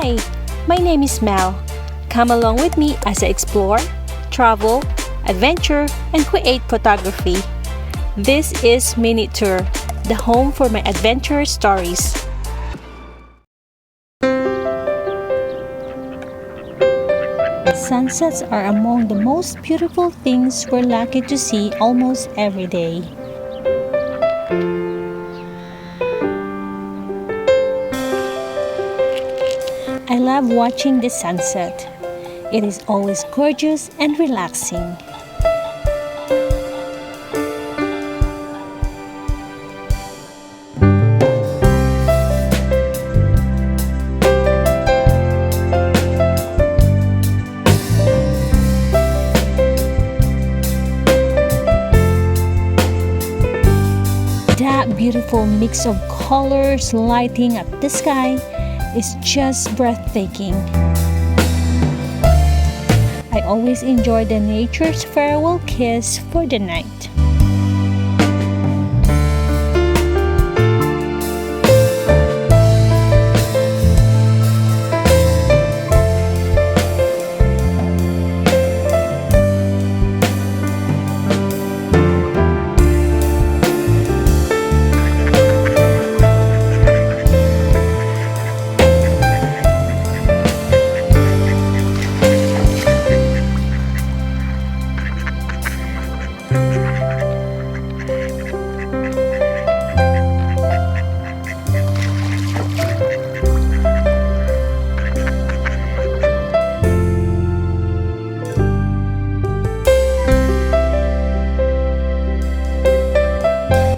Hi, my name is Mel. Come along with me as I explore, travel, adventure, and create photography. This is MinuteTour, the home for my adventure stories. Sunsets are among the most beautiful things we're lucky to see almost every day. I love watching the sunset. It is always gorgeous and relaxing. That beautiful mix of colors lighting up the sky is just breathtaking. I always enjoy the nature's farewell kiss for the night.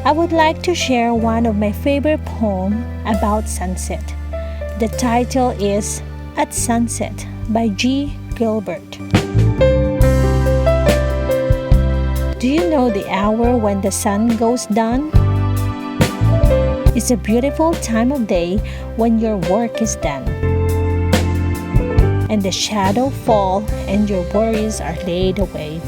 I would like to share one of my favorite poems about sunset. The title is At Sunset by G. Gilbert. Do you know the hour when the sun goes down? It's a beautiful time of day when your work is done, and the shadow fall and your worries are laid away.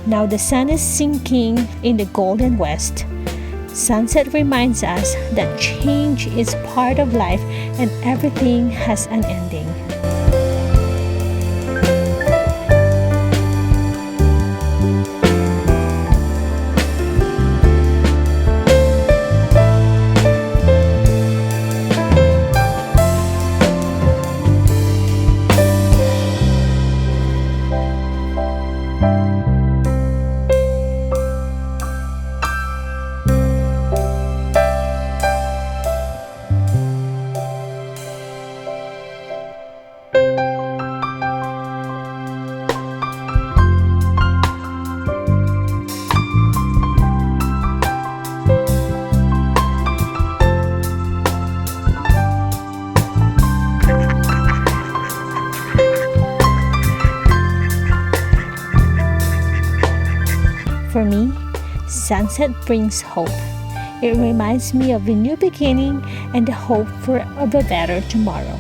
Now the sun is sinking in the golden west. Sunset reminds us that change is part of life and everything has an ending. For me, sunset brings hope. It reminds me of a new beginning and the hope of a better tomorrow.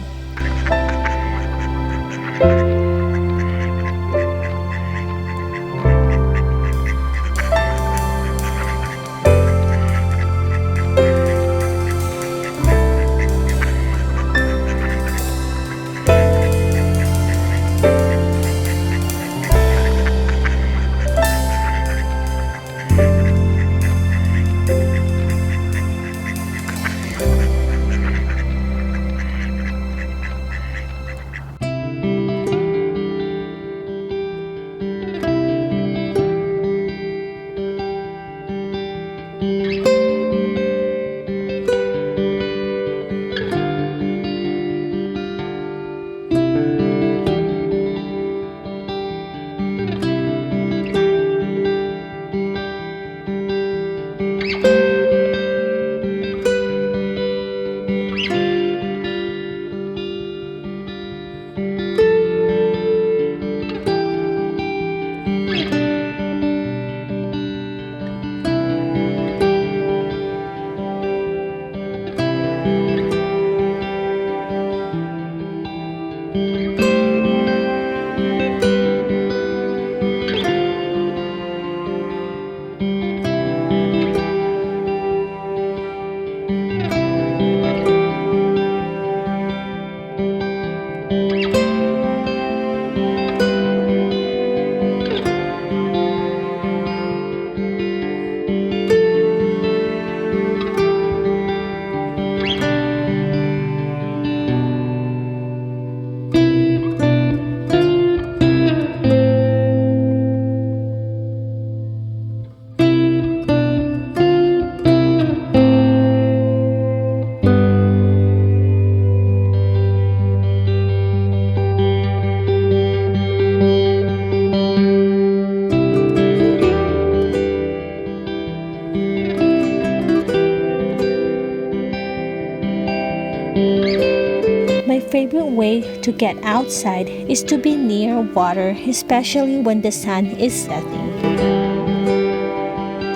favorite way to get outside is to be near water, especially when the sun is setting.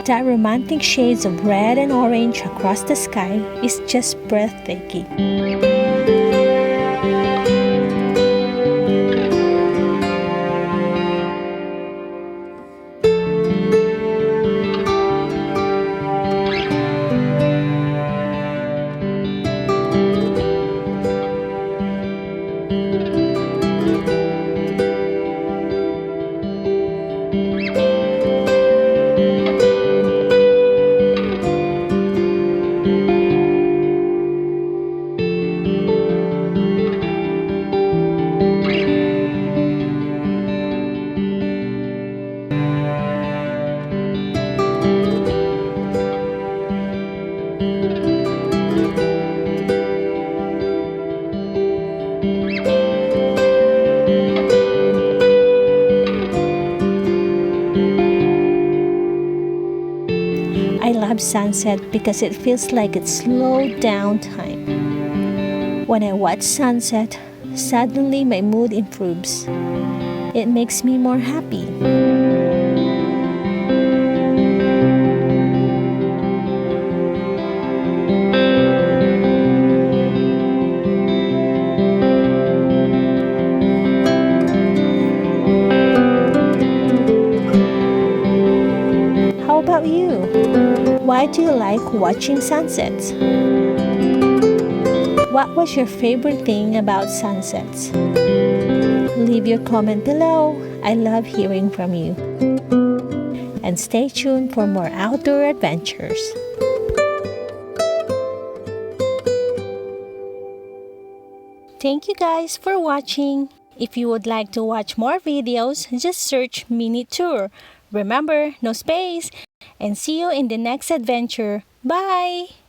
That romantic shades of red and orange across the sky is just breathtaking. I love sunset because it feels like it's slowed down time. When I watch sunset, suddenly my mood improves. It makes me more happy. How about you? Why do you like watching sunsets? What was your favorite thing about sunsets? Leave your comment below. I love hearing from you. And stay tuned for more outdoor adventures. Thank you guys for watching. If you would like to watch more videos, just search MinuteTour. Remember, no space. And see you in the next adventure. Bye!